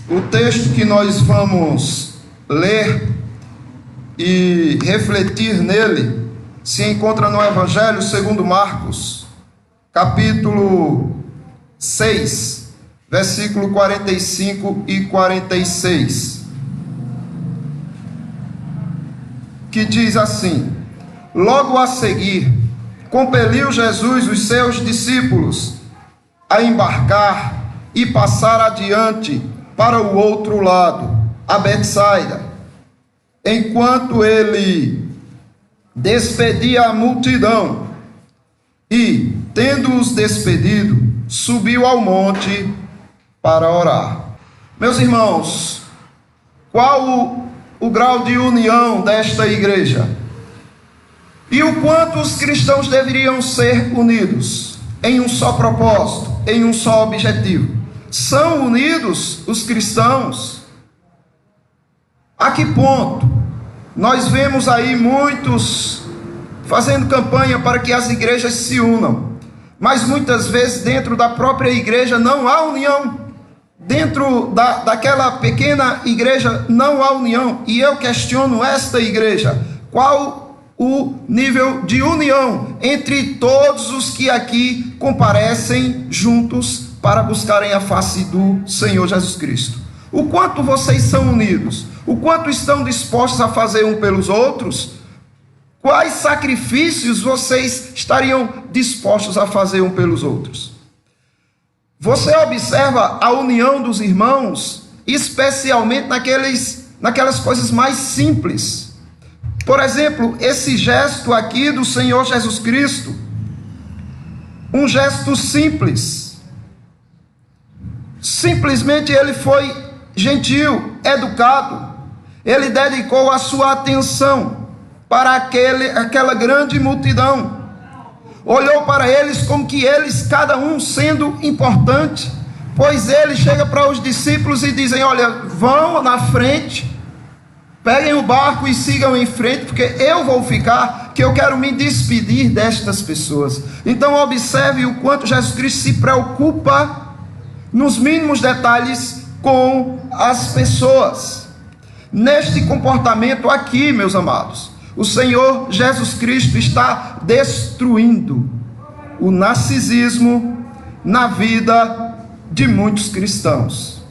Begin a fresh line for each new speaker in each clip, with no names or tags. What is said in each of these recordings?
O texto que nós vamos ler e refletir nele se encontra no Evangelho segundo Marcos, capítulo 6, versículo 45 e 46, que diz assim: Logo a seguir, compeliu Jesus os seus discípulos a embarcar e passar adiante para o outro lado, a Betsaida. Enquanto ele despedia a multidão e, tendo-os despedido, subiu ao monte para orar. Meus irmãos, qual o grau de união desta igreja? E o quanto os cristãos deveriam ser unidos em um só propósito, em um só objetivo? São unidos os cristãos? A que ponto? Nós vemos aí muitos fazendo campanha para que as igrejas se unam, mas muitas vezes dentro da própria igreja não há união. Dentro daquela pequena igreja não há união. E eu questiono esta igreja: qual o nível de união entre todos os que aqui comparecem juntos para buscarem a face do Senhor Jesus Cristo? O quanto vocês são unidos? O quanto estão dispostos a fazer um pelos outros? Quais sacrifícios vocês estariam dispostos a fazer um pelos outros? Você observa a união dos irmãos, especialmente naquelas coisas mais simples. Por exemplo, esse gesto aqui do Senhor Jesus Cristo, um gesto simples. Simplesmente ele foi gentil, educado. Ele dedicou a sua atenção para aquela grande multidão. Olhou para eles como que eles, cada um sendo importante. Pois ele chega para os discípulos e dizem: olha, vão na frente, peguem o barco e sigam em frente, porque eu vou ficar, que eu quero me despedir destas pessoas. Então observe o quanto Jesus Cristo se preocupa nos mínimos detalhes com as pessoas. Neste comportamento aqui, meus amados, o Senhor Jesus Cristo está destruindo o narcisismo na vida de muitos cristãos.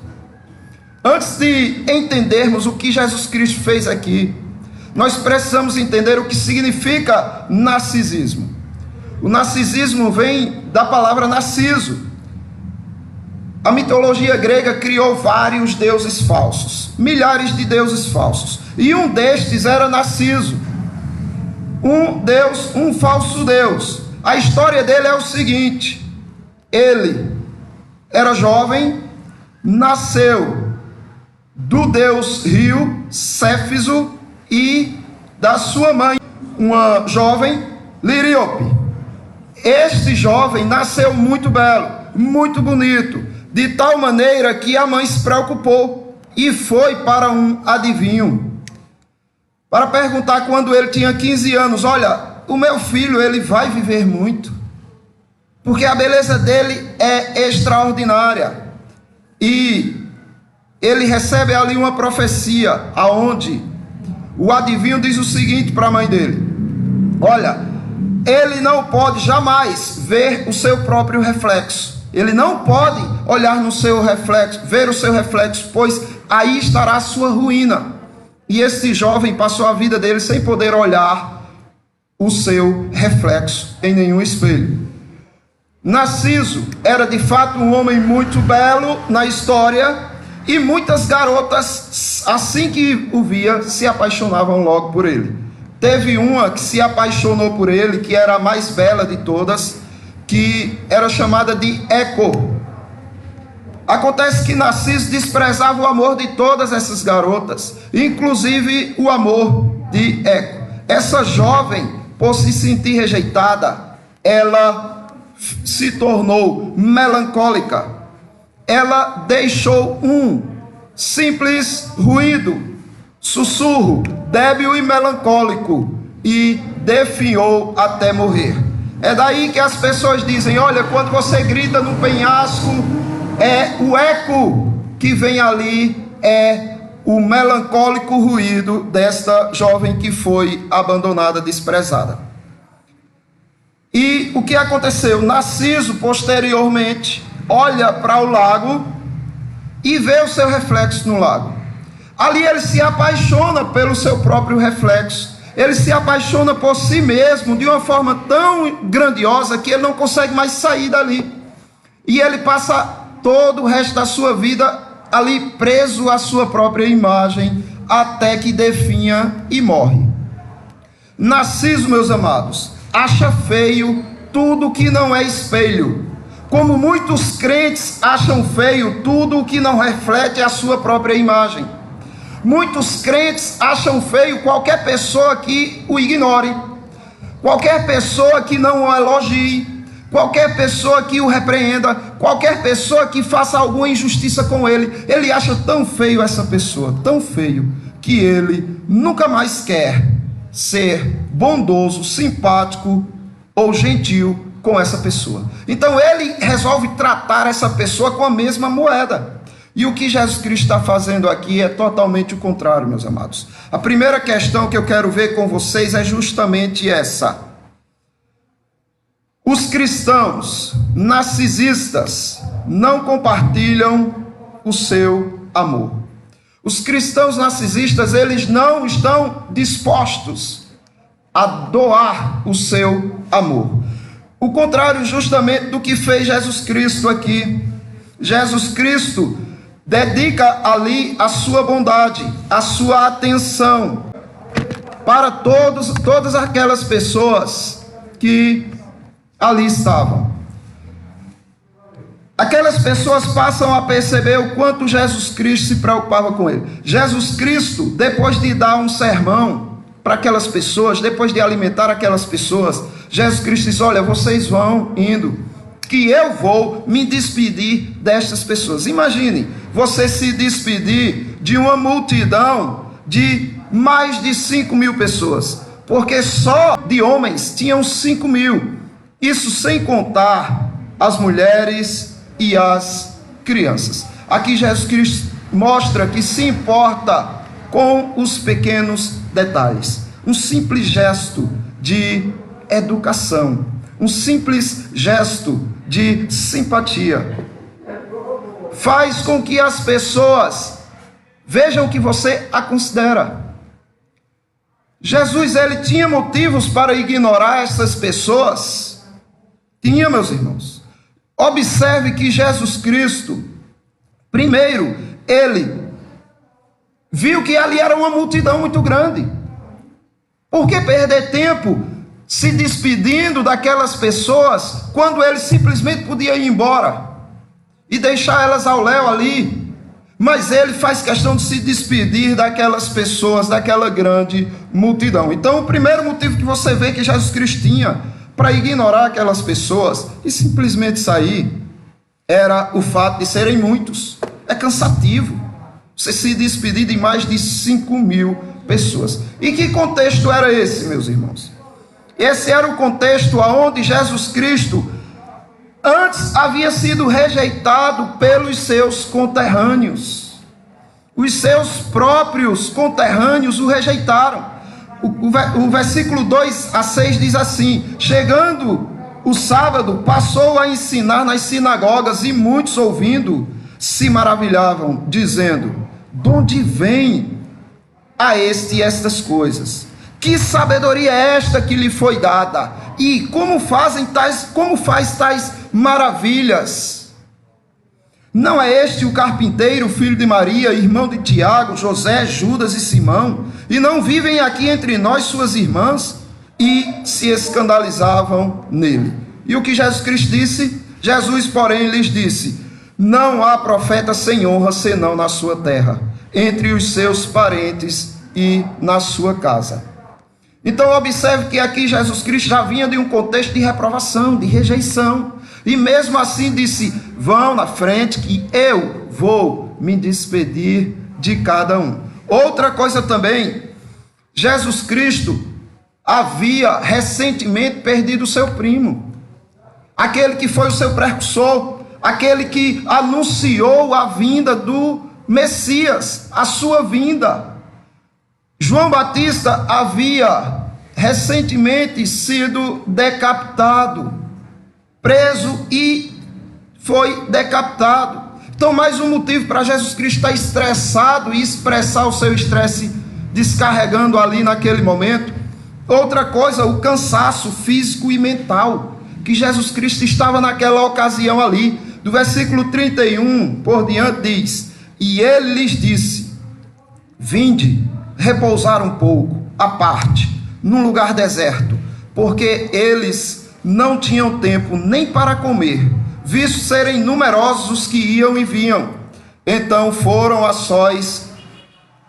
Antes de entendermos o que Jesus Cristo fez aqui, nós precisamos entender o que significa narcisismo. O narcisismo vem da palavra narciso. A mitologia grega criou vários deuses falsos, milhares de deuses falsos, e um destes era Narciso, um falso deus. A história dele é o seguinte: ele era jovem, nasceu do deus rio Céfiso e da sua mãe, uma jovem Liríope. Este jovem nasceu muito belo, muito bonito, de tal maneira que a mãe se preocupou e foi para um adivinho para perguntar, quando ele tinha 15 anos: olha, o meu filho, ele vai viver muito, porque a beleza dele é extraordinária. E ele recebe ali uma profecia, aonde o adivinho diz o seguinte para a mãe dele: olha, ele não pode jamais ver o seu próprio reflexo. Ele não pode olhar no seu reflexo, ver o seu reflexo, pois aí estará a sua ruína. E esse jovem passou a vida dele sem poder olhar o seu reflexo em nenhum espelho. Narciso era de fato um homem muito belo na história, e muitas garotas, assim que o via, se apaixonavam logo por ele. Teve uma que se apaixonou por ele, que era a mais bela de todas, que era chamada de Eco. Acontece que Narciso desprezava o amor de todas essas garotas, inclusive o amor de Eco. Essa jovem, por se sentir rejeitada, ela se tornou melancólica. Ela deixou um simples ruído, sussurro, débil e melancólico, e definhou até morrer. É daí que as pessoas dizem: olha, quando você grita no penhasco, é o eco que vem ali é o melancólico ruído desta jovem que foi abandonada, desprezada. E o que aconteceu? Narciso, posteriormente, olha para o lago e vê o seu reflexo no lago. Ali ele se apaixona pelo seu próprio reflexo. Ele se apaixona por si mesmo de uma forma tão grandiosa que ele não consegue mais sair dali. E ele passa todo o resto da sua vida ali preso à sua própria imagem, até que definha e morre. Narciso, meus amados, acha feio tudo que não é espelho, como muitos crentes acham feio tudo o que não reflete a sua própria imagem. Muitos crentes acham feio qualquer pessoa que o ignore, qualquer pessoa que não o elogie, qualquer pessoa que o repreenda, qualquer pessoa que faça alguma injustiça com ele. Ele acha tão feio essa pessoa, tão feio, que ele nunca mais quer ser bondoso, simpático ou gentil com essa pessoa. Então ele resolve tratar essa pessoa com a mesma moeda. E o que Jesus Cristo está fazendo aqui é totalmente o contrário, meus amados. A primeira questão que eu quero ver com vocês é justamente essa. Os cristãos narcisistas não compartilham o seu amor. Os cristãos narcisistas, eles não estão dispostos a doar o seu amor. O contrário justamente do que fez Jesus Cristo aqui. Jesus Cristo dedica ali a sua bondade, a sua atenção para todas aquelas pessoas que ali estavam. Aquelas pessoas passam a perceber o quanto Jesus Cristo se preocupava com ele. Jesus Cristo, depois de dar um sermão para aquelas pessoas, depois de alimentar aquelas pessoas, Jesus Cristo diz: olha, vocês vão indo, que eu vou me despedir destas pessoas. Imagine você se despedir de uma multidão de mais de 5.000 pessoas, porque só de homens tinham 5.000, isso sem contar as mulheres e as crianças. Aqui Jesus Cristo mostra que se importa com os pequenos detalhes. Um simples gesto de educação, um simples gesto de simpatia faz com que as pessoas vejam que você a considera. Jesus, ele tinha motivos para ignorar essas pessoas? Tinha, meus irmãos. Observe que Jesus Cristo, primeiro, ele viu que ali era uma multidão muito grande. Por que perder tempo se despedindo daquelas pessoas, quando ele simplesmente podia ir embora e deixar elas ao léu ali? Mas ele faz questão de se despedir daquelas pessoas, daquela grande multidão. Então, o primeiro motivo que você vê que Jesus Cristo tinha para ignorar aquelas pessoas e simplesmente sair, era o fato de serem muitos. É cansativo você se despedir de mais de 5.000 pessoas. E que contexto era esse, meus irmãos? Esse era o contexto onde Jesus Cristo antes havia sido rejeitado pelos seus conterrâneos. Os seus próprios conterrâneos o rejeitaram. O versículo 2 a 6 diz assim: chegando o sábado, passou a ensinar nas sinagogas, e muitos ouvindo se maravilhavam, dizendo: de onde vem a este estas coisas? Que sabedoria é esta que lhe foi dada? E como faz tais maravilhas? Não é este o carpinteiro, filho de Maria, irmão de Tiago, José, Judas e Simão? E não vivem aqui entre nós suas irmãs? E se escandalizavam nele. E o que Jesus Cristo disse? Jesus, porém, lhes disse: não há profeta sem honra senão na sua terra, entre os seus parentes e na sua casa. Então observe que aqui Jesus Cristo já vinha de um contexto de reprovação, de rejeição, e mesmo assim disse: vão na frente que eu vou me despedir de cada um. Outra coisa também, Jesus Cristo havia recentemente perdido o seu primo, aquele que foi o seu precursor, aquele que anunciou a vinda do Messias, a sua vinda. João Batista havia recentemente sido decapitado, preso e foi decapitado. Então, mais um motivo para Jesus Cristo estar estressado e expressar o seu estresse descarregando ali naquele momento. Outra coisa, o cansaço físico e mental que Jesus Cristo estava naquela ocasião ali. Do versículo 31 por diante diz: e ele lhes disse: vinde repousar um pouco à parte, num lugar deserto, porque eles não tinham tempo nem para comer, visto serem numerosos os que iam e vinham. Então foram a sós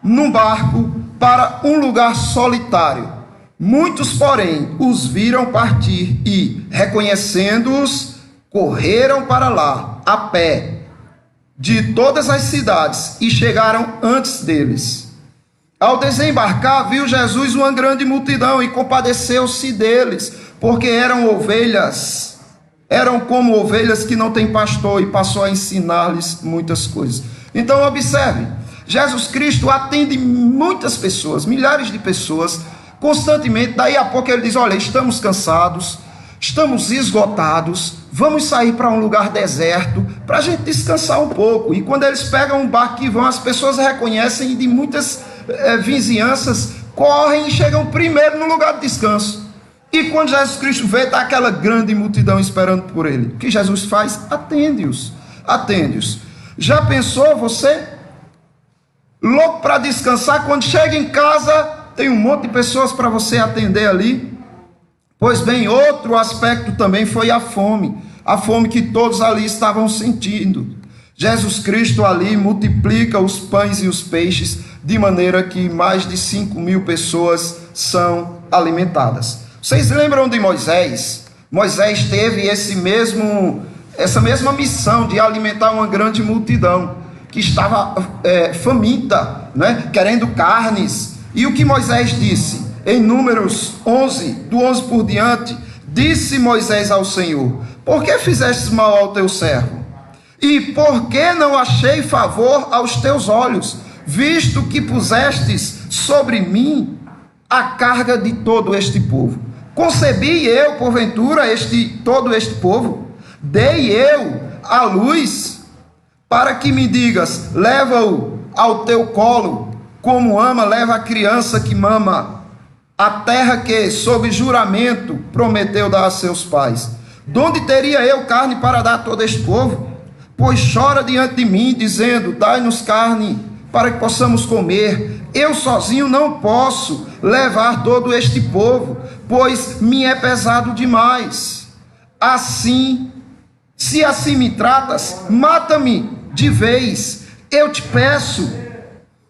num barco para um lugar solitário. Muitos, porém, os viram partir e, reconhecendo-os, correram para lá, a pé, de todas as cidades, e chegaram antes deles. Ao desembarcar, viu Jesus uma grande multidão e compadeceu-se deles, porque eram como ovelhas que não têm pastor, e passou a ensinar-lhes muitas coisas. Então observe, Jesus Cristo atende muitas pessoas, milhares de pessoas, constantemente. Daí a pouco ele diz: olha, estamos cansados, estamos esgotados, vamos sair para um lugar deserto, para a gente descansar um pouco. E quando eles pegam um barco e vão, as pessoas reconhecem, e de muitas vizinhanças correm e chegam primeiro no lugar de descanso. E quando Jesus Cristo vê, está aquela grande multidão esperando por ele. O que Jesus faz? Atende-os. Já pensou você, louco para descansar, quando chega em casa, tem um monte de pessoas para você atender ali? Pois bem, outro aspecto também foi a fome que todos ali estavam sentindo. Jesus Cristo ali multiplica os pães e os peixes, de maneira que mais de 5.000 pessoas são alimentadas. Vocês lembram de Moisés? Moisés teve essa mesma missão de alimentar uma grande multidão que estava faminta, né? Querendo carnes. E o que Moisés disse? Em Números 11, do 11 por diante, disse Moisés ao Senhor: por que fizestes mal ao teu servo? E por que não achei favor aos teus olhos, visto que pusestes sobre mim a carga de todo este povo? Concebi eu, porventura, todo este povo? Dei eu a luz, para que me digas: leva-o ao teu colo, como leva a criança que mama, a terra que, sob juramento, prometeu dar a seus pais. Donde teria eu carne para dar a todo este povo? Pois chora diante de mim, dizendo: dai-nos carne, para que possamos comer. Eu sozinho não posso levar todo este povo, pois me é pesado demais. Assim, se assim me tratas, mata-me de vez. Eu te peço,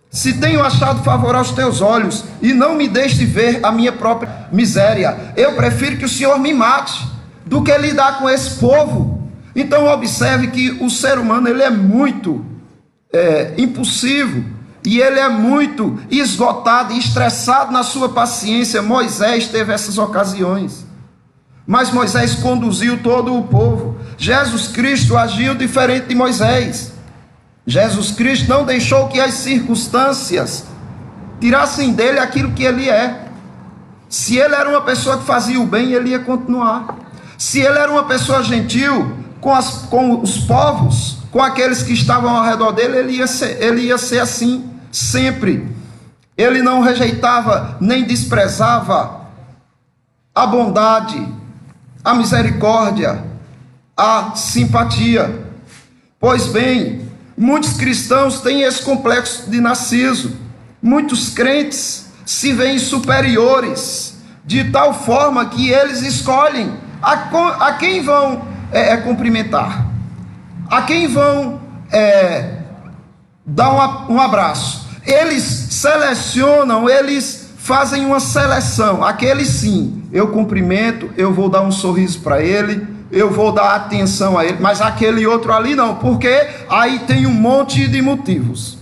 se tenho achado favor aos teus olhos, e não me deixe ver a minha própria miséria. Eu prefiro que o Senhor me mate, do que lidar com esse povo. Então observe que o ser humano, ele é muito impulsivo, e ele é muito esgotado e estressado na sua paciência. Moisés teve essas ocasiões, mas Moisés conduziu todo o povo. Jesus Cristo agiu diferente de Moisés. Jesus Cristo não deixou que as circunstâncias tirassem dele aquilo que ele é. Se ele era uma pessoa que fazia o bem, ele ia continuar. Se ele era uma pessoa gentil com os povos, com aqueles que estavam ao redor dele, ele ia ser assim sempre. Ele não rejeitava nem desprezava a bondade, a misericórdia, a simpatia. Pois bem, muitos cristãos têm esse complexo de narciso. Muitos crentes se veem superiores, de tal forma que eles escolhem a quem vão cumprimentar, a quem vão dar um abraço. Eles selecionam, eles fazem uma seleção. Aquele sim, eu cumprimento, eu vou dar um sorriso para ele, eu vou dar atenção a ele, mas aquele outro ali não, porque aí tem um monte de motivos.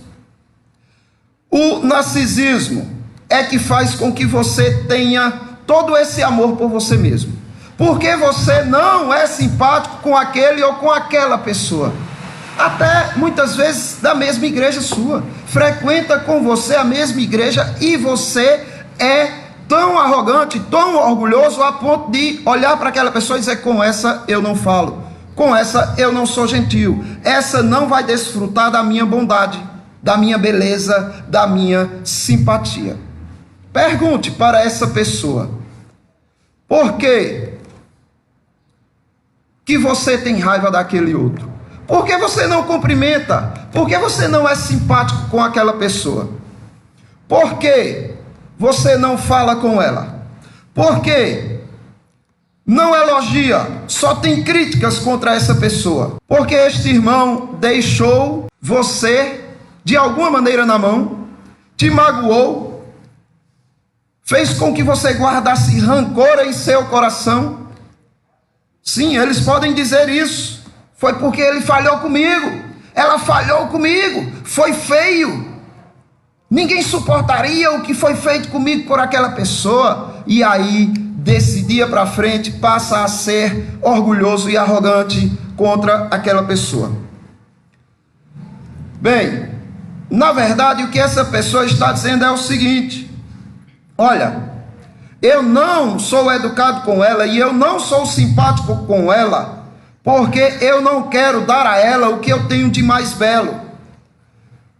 O narcisismo é que faz com que você tenha todo esse amor por você mesmo. Porque você não é simpático com aquele ou com aquela pessoa. Até muitas vezes da mesma igreja sua. Frequenta com você a mesma igreja e você é tão arrogante, tão orgulhoso a ponto de olhar para aquela pessoa e dizer: com essa eu não falo, com essa eu não sou gentil, essa não vai desfrutar da minha bondade, da minha beleza, da minha simpatia. Pergunte para essa pessoa: por que você tem raiva daquele outro? Por que você não cumprimenta? Por que você não é simpático com aquela pessoa? Por que você não fala com ela? Por que não elogia? Só tem críticas contra essa pessoa. Porque este irmão deixou você de alguma maneira na mão, te magoou, fez com que você guardasse rancor em seu coração. Sim, eles podem dizer isso. Foi porque ele falhou comigo, ela falhou comigo, foi feio. Ninguém suportaria o que foi feito comigo por aquela pessoa. E aí, desse dia para frente, passa a ser orgulhoso e arrogante contra aquela pessoa. Bem, na verdade, o que essa pessoa está dizendo é o seguinte: olha, eu não sou educado com ela e eu não sou simpático com ela, porque eu não quero dar a ela o que eu tenho de mais belo.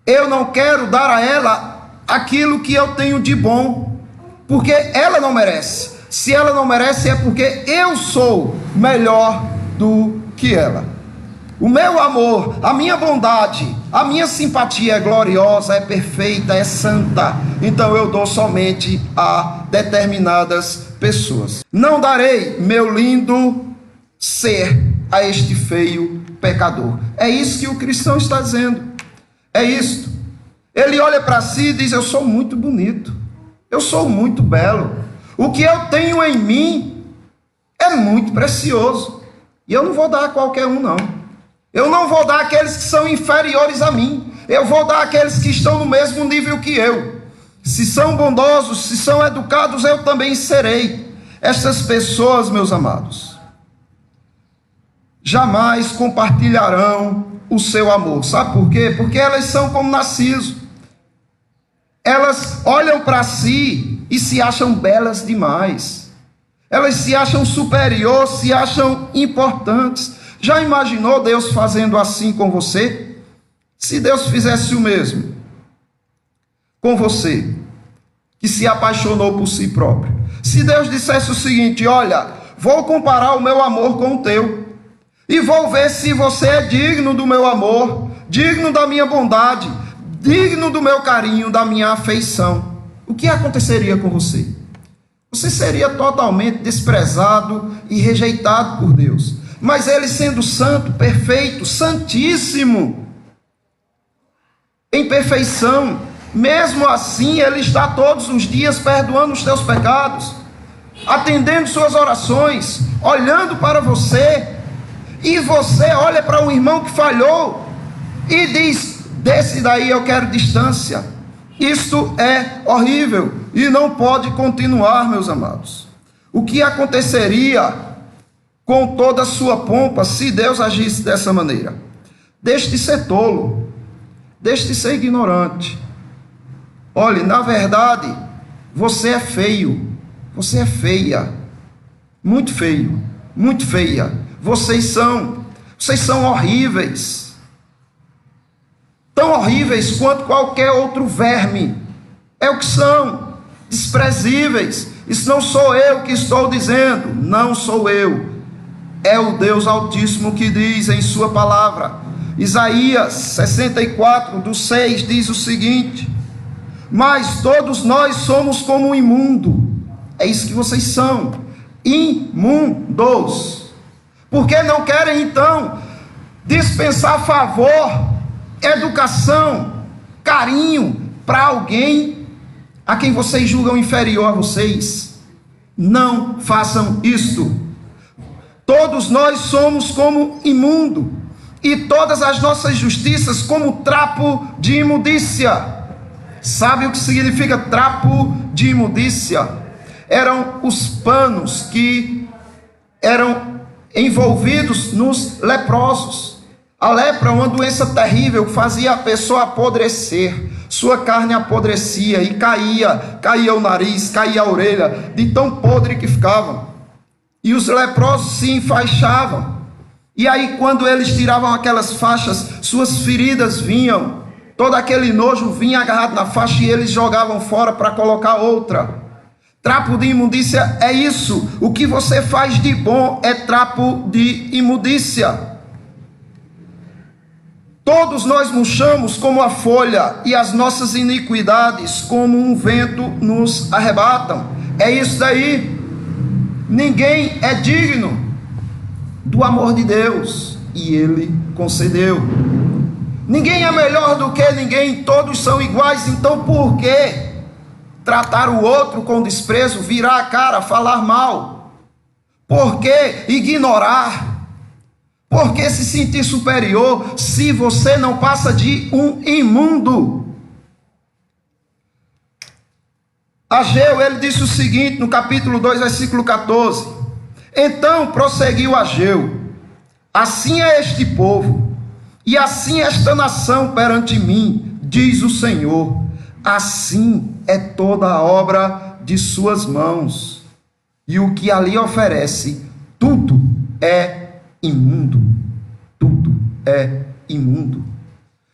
Eu não quero dar a ela aquilo que eu tenho de bom, porque ela não merece. Se ela não merece, é porque eu sou melhor do que ela. O meu amor, a minha bondade, a minha simpatia é gloriosa, é perfeita, é santa. Então eu dou somente a determinadas pessoas. Não darei meu lindo ser a este feio pecador. É isso que o cristão está dizendo. É isto. Ele olha para si e diz: eu sou muito bonito, eu sou muito belo, o que eu tenho em mim é muito precioso, e eu não vou dar a qualquer um, não. Eu não vou dar àqueles que são inferiores a mim, eu vou dar àqueles que estão no mesmo nível que eu. Se são bondosos, se são educados, eu também serei. Estas pessoas, meus amados, jamais compartilharão o seu amor. Sabe por quê? Porque elas são como Narciso. Elas olham para si e se acham belas demais. Elas se acham superiores, se acham importantes. Já imaginou Deus fazendo assim com você? Se Deus fizesse o mesmo com você, que se apaixonou por si próprio. Se Deus dissesse o seguinte: olha, vou comparar o meu amor com o teu, e vou ver se você é digno do meu amor, digno da minha bondade, digno do meu carinho, da minha afeição. O que aconteceria com você? Você seria totalmente desprezado e rejeitado por Deus. Mas Ele, sendo santo, perfeito, santíssimo, em perfeição, mesmo assim Ele está todos os dias perdoando os teus pecados, atendendo suas orações, olhando para você. E você olha para um irmão que falhou e diz: desse daí eu quero distância. Isto é horrível e não pode continuar, meus amados. O que aconteceria com toda a sua pompa se Deus agisse dessa maneira? Deixe de ser tolo, deixe de ser ignorante. Olhe, na verdade, você é feio, você é feia, muito feio, muito feia. Vocês são horríveis, tão horríveis quanto qualquer outro verme. É o que são, desprezíveis. Isso não sou eu que estou dizendo, não sou eu, é o Deus Altíssimo que diz em sua palavra. Isaías 64, do 6, diz o seguinte: mas todos nós somos como um imundo. É isso que vocês são, imundos. Porque não querem então dispensar favor, educação, carinho para alguém a quem vocês julgam inferior a vocês? Não façam isto. Todos nós somos como imundo, e todas as nossas justiças como trapo de imundícia. Sabe o que significa trapo de imundícia? Eram os panos que eram envolvidos nos leprosos. A lepra é uma doença terrível que fazia a pessoa apodrecer. Sua carne apodrecia e caía o nariz, caía a orelha, de tão podre que ficavam. E os leprosos se enfaixavam. E aí, quando eles tiravam aquelas faixas, suas feridas vinham, todo aquele nojo vinha agarrado na faixa e eles jogavam fora para colocar outra. Trapo de imundícia é isso. O que você faz de bom é trapo de imundícia. Todos nós murchamos como a folha, e as nossas iniquidades como um vento nos arrebatam. É isso daí. Ninguém é digno do amor de Deus, e Ele concedeu. Ninguém é melhor do que ninguém, todos são iguais. Então por que tratar o outro com desprezo, virar a cara, falar mal? Por que ignorar? Por que se sentir superior se você não passa de um imundo? Ageu, ele disse o seguinte no capítulo 2, versículo 14. Então prosseguiu Ageu: assim é este povo, e assim esta nação perante mim, diz o Senhor, assim é toda a obra de suas mãos, e o que ali oferece, tudo é imundo, tudo é imundo.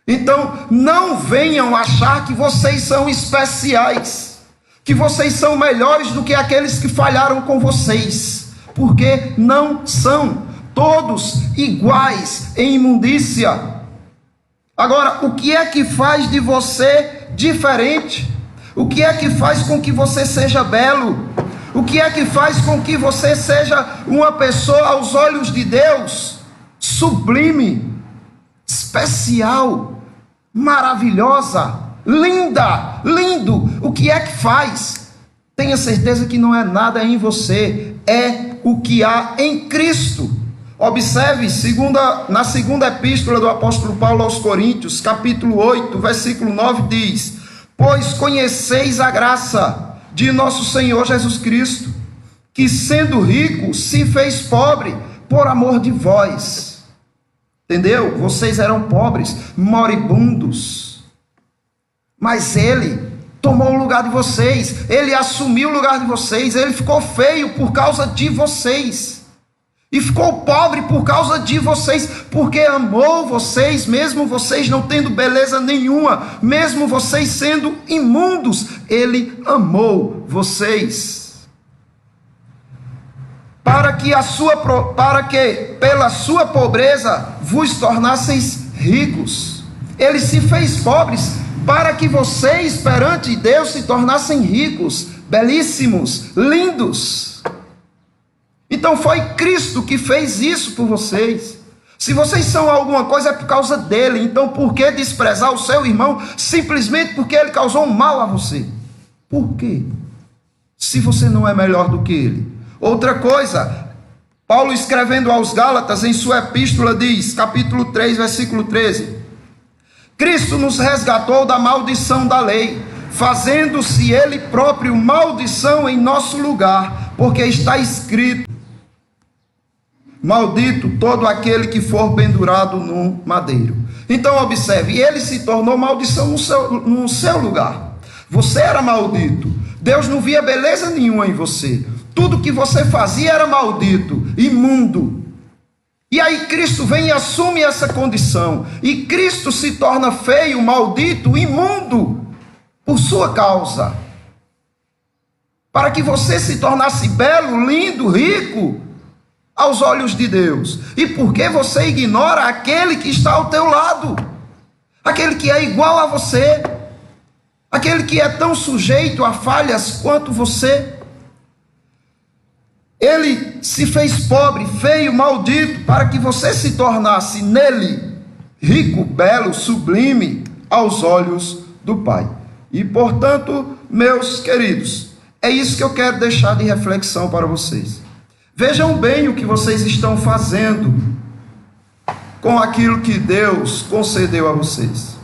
Então, não venham achar que vocês são especiais, que vocês são melhores do que aqueles que falharam com vocês, porque não são, todos iguais em imundícia. Agora, o que é que faz de você diferente? O que é que faz com que você seja belo? O que é que faz com que você seja uma pessoa aos olhos de Deus sublime, especial, maravilhosa, linda, lindo? O que é que faz? Tenha certeza que não é nada em você, é o que há em Cristo. Observe, na segunda epístola do apóstolo Paulo aos Coríntios, capítulo 8, versículo 9, diz: pois conheceis a graça de nosso Senhor Jesus Cristo, que sendo rico, se fez pobre por amor de vós. Entendeu? Vocês eram pobres, moribundos, mas Ele tomou o lugar de vocês, Ele assumiu o lugar de vocês, Ele ficou feio por causa de vocês, e ficou pobre por causa de vocês, porque amou vocês, mesmo vocês não tendo beleza nenhuma, mesmo vocês sendo imundos, Ele amou vocês, para que pela sua pobreza vos tornasseis ricos. Ele se fez pobres para que vocês perante Deus se tornassem ricos, belíssimos, lindos. Então foi Cristo que fez isso por vocês. Se vocês são alguma coisa é por causa dele. Então por que desprezar o seu irmão simplesmente porque ele causou um mal a você? Por quê? Se você não é melhor do que ele. Outra coisa, Paulo escrevendo aos Gálatas em sua epístola diz, capítulo 3, versículo 13: Cristo nos resgatou da maldição da lei, fazendo-se ele próprio maldição em nosso lugar, porque está escrito: maldito todo aquele que for pendurado no madeiro. Então observe, ele se tornou maldição no seu lugar. Você era maldito, Deus não via beleza nenhuma em você, tudo que você fazia era maldito, imundo. E aí Cristo vem e assume essa condição, e Cristo se torna feio, maldito, imundo, por sua causa, para que você se tornasse belo, lindo, rico aos olhos de Deus. E por que você ignora aquele que está ao teu lado, aquele que é igual a você, aquele que é tão sujeito a falhas quanto você? Ele se fez pobre, feio, maldito, para que você se tornasse nele rico, belo, sublime aos olhos do Pai. E portanto, meus queridos, é isso que eu quero deixar de reflexão para vocês. Vejam bem o que vocês estão fazendo com aquilo que Deus concedeu a vocês.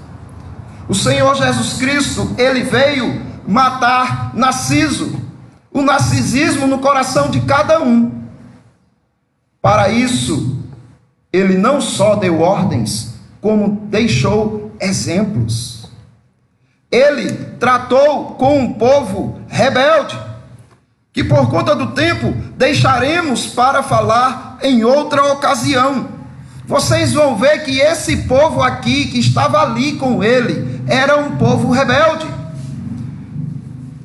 O Senhor Jesus Cristo, ele veio matar Narciso, o narcisismo no coração de cada um. Para isso, ele não só deu ordens, como deixou exemplos. Ele tratou com um povo rebelde, que por conta do tempo deixaremos para falar em outra ocasião. Vocês vão ver que esse povo aqui, que estava ali com ele, era um povo rebelde.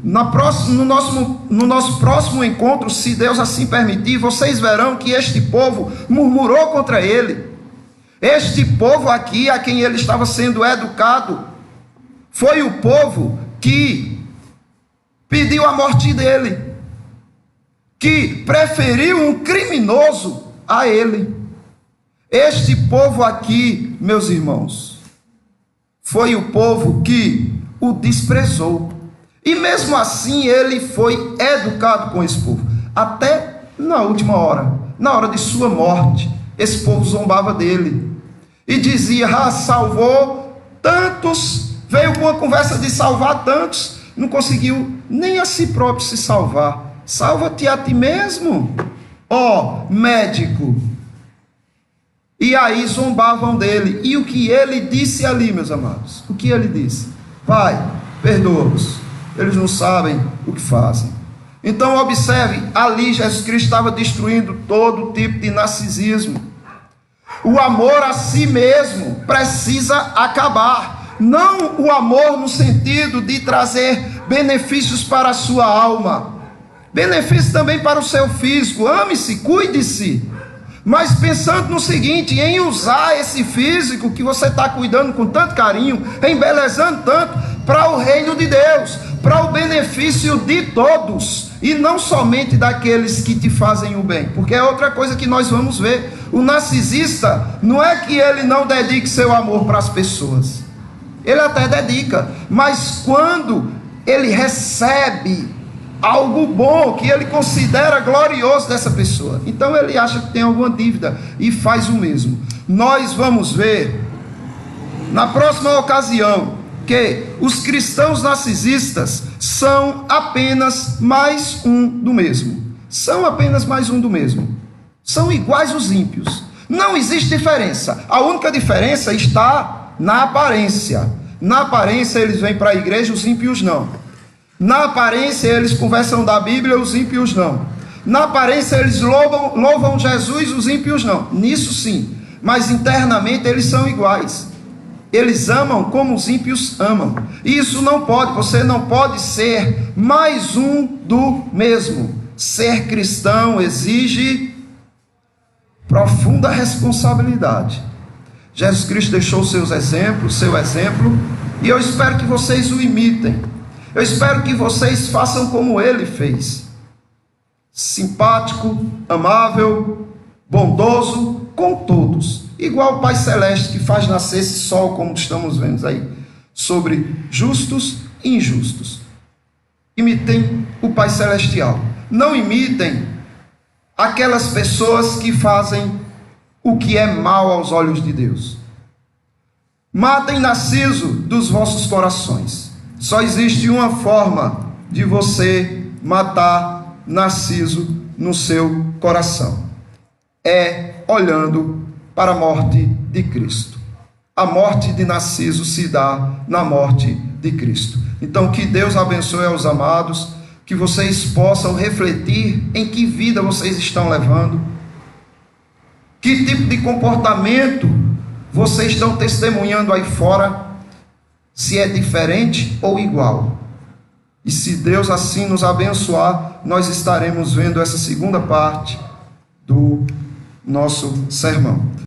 No nosso próximo encontro, se Deus assim permitir, vocês verão que este povo murmurou contra ele. Este povo aqui, a quem ele estava sendo educado, foi o povo que pediu a morte dele, que preferiu um criminoso a ele. Este povo aqui, meus irmãos, foi o povo que o desprezou. E mesmo assim ele foi educado com esse povo. Até na última hora, na hora de sua morte, esse povo zombava dele. E dizia, salvou tantos, veio com a conversa de salvar tantos, não conseguiu nem a si próprio se salvar. Salva-te a ti mesmo, ó médico. E aí zombavam dele. E o que ele disse ali, meus amados? O que ele disse? Pai, perdoa-os. Eles não sabem o que fazem. Então observe, ali Jesus Cristo estava destruindo todo tipo de narcisismo. O amor a si mesmo precisa acabar. Não o amor no sentido de trazer benefícios para a sua alma. Benefícios também para o seu físico. Ame-se, cuide-se. Mas pensando no seguinte, em usar esse físico que você está cuidando com tanto carinho, embelezando tanto, para o reino de Deus, para o benefício de todos, e não somente daqueles que te fazem o bem, porque é outra coisa que nós vamos ver. O narcisista, não é que ele não dedique seu amor para as pessoas, ele até dedica, mas quando ele recebe algo bom, que ele considera glorioso dessa pessoa, então ele acha que tem alguma dívida, e faz o mesmo. Nós vamos ver, na próxima ocasião, que os cristãos narcisistas são apenas mais um do mesmo. São apenas mais um do mesmo. São iguais os ímpios. Não existe diferença. A única diferença está na aparência. Na aparência eles vêm para a igreja, os ímpios não. Na aparência eles conversam da Bíblia, os ímpios não. Na aparência eles louvam Jesus, os ímpios não. Nisso sim. Mas internamente eles são iguais. Eles amam como os ímpios amam. E isso não pode, você não pode ser mais um do mesmo. Ser cristão exige profunda responsabilidade. Jesus Cristo deixou seu exemplo, e eu espero que vocês o imitem. Eu espero que vocês façam como ele fez. Simpático, amável, bondoso com todos. Igual o Pai Celeste, que faz nascer esse sol, como estamos vendo aí, sobre justos e injustos. Imitem o Pai Celestial. Não imitem aquelas pessoas que fazem o que é mal aos olhos de Deus. Matem Narciso dos vossos corações. Só existe uma forma de você matar Narciso no seu coração. É olhando para a morte de Cristo. A morte de Narciso se dá na morte de Cristo. Então que Deus abençoe aos amados, que vocês possam refletir em que vida vocês estão levando, que tipo de comportamento vocês estão testemunhando aí fora, se é diferente ou igual. E se Deus assim nos abençoar, nós estaremos vendo essa segunda parte do nosso sermão.